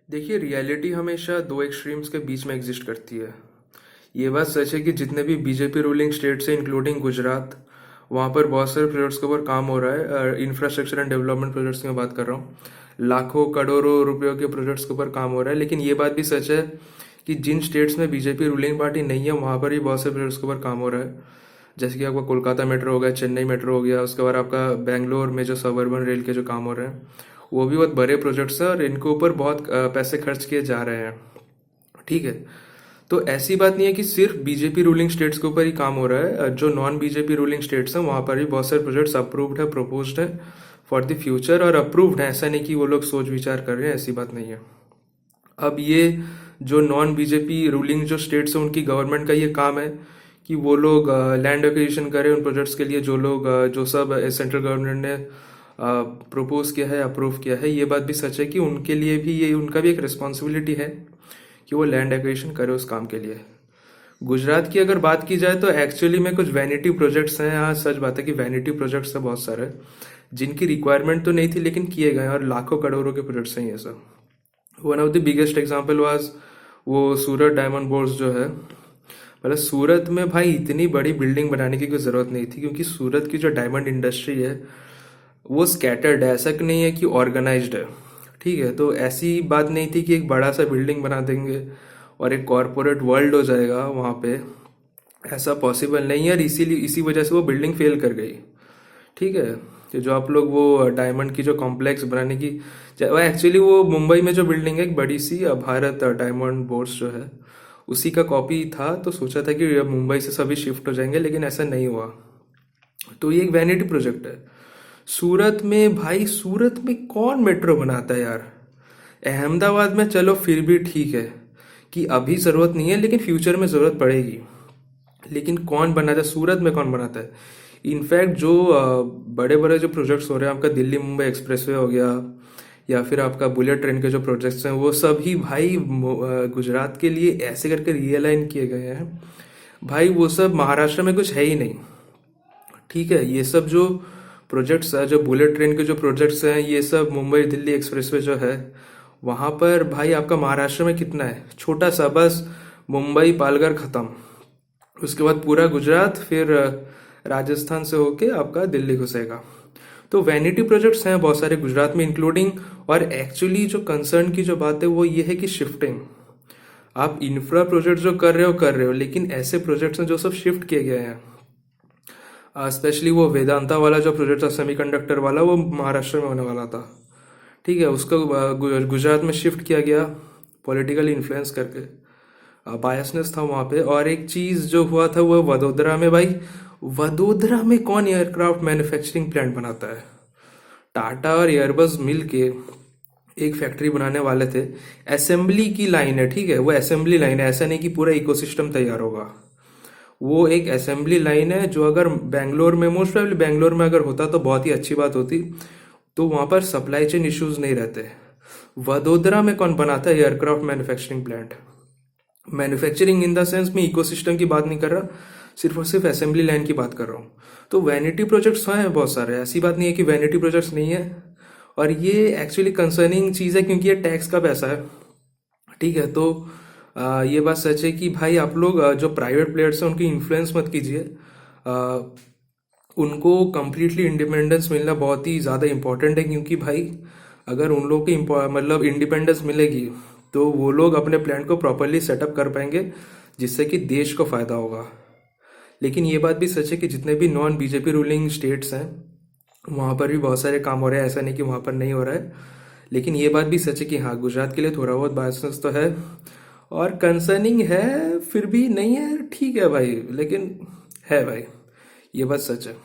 देखिए, रियलिटी हमेशा दो एक्सट्रीम्स के बीच में एग्जिस्ट करती है। ये बात सच है कि जितने भी बीजेपी रूलिंग स्टेट्स हैं इंक्लूडिंग गुजरात, वहाँ पर बहुत सारे प्रोजेक्ट्स के ऊपर काम हो रहा है। इंफ्रास्ट्रक्चर एंड डेवलपमेंट प्रोजेक्ट्स की मैं बात कर रहा हूँ। लाखों करोड़ों रुपयों के प्रोजेक्ट्स के ऊपर काम हो रहा है। लेकिन ये बात भी सच है कि जिन स्टेट्स में बीजेपी रूलिंग पार्टी नहीं है वहाँ पर भी बहुत से प्रोजेक्ट्स के ऊपर काम हो रहा है। जैसे कि आपका कोलकाता मेट्रो हो गया, चेन्नई मेट्रो हो गया, उसके बाद आपका बेंगलोर में जो सबअर्बन रेल के जो काम हो रहे हैं वो भी बहुत बड़े प्रोजेक्ट्स हैं और इनके ऊपर बहुत पैसे खर्च किए जा रहे हैं। ठीक है। तो ऐसी बात नहीं है कि सिर्फ बीजेपी रूलिंग स्टेट्स के ऊपर ही काम हो रहा है। जो नॉन बीजेपी रूलिंग स्टेट्स हैं वहाँ पर भी बहुत सारे प्रोजेक्ट्स अप्रूव्ड है, प्रपोज्ड है फॉर द फ्यूचर, और अप्रूव्ड है। ऐसा नहीं कि वो लोग सोच विचार कर रहे हैं, ऐसी बात नहीं है। अब ये जो नॉन बीजेपी रूलिंग जो स्टेट्स हैं उनकी गवर्नमेंट का ये काम है कि वो लोग लैंड एक्विजिशन करें उन प्रोजेक्ट्स के लिए जो लोग जो सब सेंट्रल गवर्नमेंट ने प्रपोज किया है, अप्रूव किया है। ये बात भी सच है कि उनके लिए भी ये उनका भी एक रिस्पॉन्सिबिलिटी है कि वो लैंड एक्विजिशन करे उस काम के लिए। गुजरात की अगर बात की जाए तो एक्चुअली में कुछ वैनिटी प्रोजेक्ट्स हैं। हाँ, सच बात है कि वैनिटी प्रोजेक्ट्स हैं बहुत सारे, जिनकी रिक्वायरमेंट तो नहीं थी लेकिन किए गए और लाखों करोड़ों के प्रोजेक्ट्स हैं ये सब। One of the biggest example was वो सूरत डायमंड बोर्स जो है। मतलब सूरत में भाई इतनी बड़ी बिल्डिंग बनाने की कोई ज़रूरत नहीं थी, क्योंकि सूरत की जो डायमंड इंडस्ट्री है वो स्कैटर्ड है, ऐसा कि नहीं है कि ऑर्गेनाइज्ड है। ठीक है। तो ऐसी बात नहीं थी कि एक बड़ा सा बिल्डिंग बना देंगे और एक कॉरपोरेट वर्ल्ड हो जाएगा वहाँ पे। ऐसा पॉसिबल नहीं है और इसीलिए इसी वजह से वो बिल्डिंग फेल कर गई। ठीक है। तो जो आप लोग वो डायमंड की जो कॉम्प्लेक्स बनाने की, वो एक्चुअली वो मुंबई में जो बिल्डिंग है एक बड़ी सी भारत डायमंड बोर्स जो है उसी का कॉपी था। तो सोचा था कि मुंबई से सभी शिफ्ट हो जाएंगे, लेकिन ऐसा नहीं हुआ। तो ये एक वैनिटी प्रोजेक्ट है। सूरत में भाई, सूरत में कौन मेट्रो बनाता है यार। अहमदाबाद में चलो फिर भी ठीक है कि अभी ज़रूरत नहीं है लेकिन फ्यूचर में ज़रूरत पड़ेगी। लेकिन कौन बनाता है सूरत में, कौन बनाता है। इनफैक्ट जो बड़े बड़े जो प्रोजेक्ट्स हो रहे हैं, आपका दिल्ली मुंबई एक्सप्रेसवे हो गया या फिर आपका बुलेट ट्रेन के जो प्रोजेक्ट्स हैं, वो सभी भाई गुजरात के लिए ऐसे करके रियलाइन किए गए हैं। भाई वो सब महाराष्ट्र में कुछ है ही नहीं। ठीक है। ये सब जो प्रोजेक्ट्स है, जो बुलेट ट्रेन के जो प्रोजेक्ट्स हैं, ये सब मुंबई दिल्ली एक्सप्रेसवे जो है वहाँ पर भाई आपका महाराष्ट्र में कितना है, छोटा सा, बस मुंबई पालघर खत्म। उसके बाद पूरा गुजरात, फिर राजस्थान से होके आपका दिल्ली घुसेगा। तो वैनिटी प्रोजेक्ट्स हैं बहुत सारे गुजरात में इंक्लूडिंग। और एक्चुअली जो कंसर्न की जो बात है वो ये है कि शिफ्टिंग। आप इंफ्रा प्रोजेक्ट जो कर रहे हो, लेकिन ऐसे प्रोजेक्ट्स हैं जो सब शिफ्ट किए गए हैं। स्पेशली वो वेदांता वाला जो प्रोजेक्ट था सेमीकंडक्टर वाला, वो महाराष्ट्र में होने वाला था। ठीक है। उसको गुजरात में शिफ्ट किया गया पॉलिटिकल इन्फ्लुएंस करके। बायसनेस था वहाँ पे। और एक चीज़ जो हुआ था वो वडोदरा में। भाई वडोदरा में कौन एयरक्राफ्ट मैन्युफैक्चरिंग प्लांट बनाता है। टाटा और एयरबस मिल के एक फैक्ट्री बनाने वाले थे। असेंबली की लाइन है, ठीक है, वो असेंबली लाइन है, ऐसा नहीं कि पूरा इकोसिस्टम तैयार होगा। वो एक असेंबली लाइन है जो अगर बेंगलोर में, मोस्ट प्रोबेबली बेंगलोर में अगर होता तो बहुत ही अच्छी बात होती। तो वहाँ पर सप्लाई चेन इश्यूज नहीं रहते। वडोदरा में कौन बनाता है aircraft manufacturing plant. Manufacturing in the sense में इकोसिस्टम की बात नहीं कर रहा, सिर्फ और सिर्फ असेंबली लाइन की बात कर रहा हूँ। तो वैनिटी प्रोजेक्ट्स हैं बहुत सारे, ऐसी बात नहीं है कि वैनिटी प्रोजेक्ट्स नहीं है। और ये एक्चुअली कंसर्निंग चीज़ है क्योंकि ये टैक्स का पैसा है। ठीक है। तो ये बात सच है कि भाई आप लोग जो प्राइवेट प्लेयर्स हैं उनकी इन्फ्लुएंस मत कीजिए। उनको कम्प्लीटली इंडिपेंडेंस मिलना बहुत ही ज़्यादा इम्पोर्टेंट है, क्योंकि भाई अगर उन लोग की मतलब इंडिपेंडेंस मिलेगी तो वो लोग अपने प्लान को प्रॉपरली सेटअप कर पाएंगे, जिससे कि देश को फ़ायदा होगा। लेकिन ये बात भी सच है कि जितने भी नॉन बीजेपी रूलिंग स्टेट्स हैं वहाँ पर भी बहुत सारे काम हो रहे हैं, ऐसा नहीं कि वहाँ पर नहीं हो रहा है। लेकिन ये बात भी सच है कि हाँ, गुजरात के लिए थोड़ा बहुत बायसनेस तो है और कंसर्निंग है, फिर भी नहीं है, ठीक है भाई, लेकिन है भाई, ये बात सच है।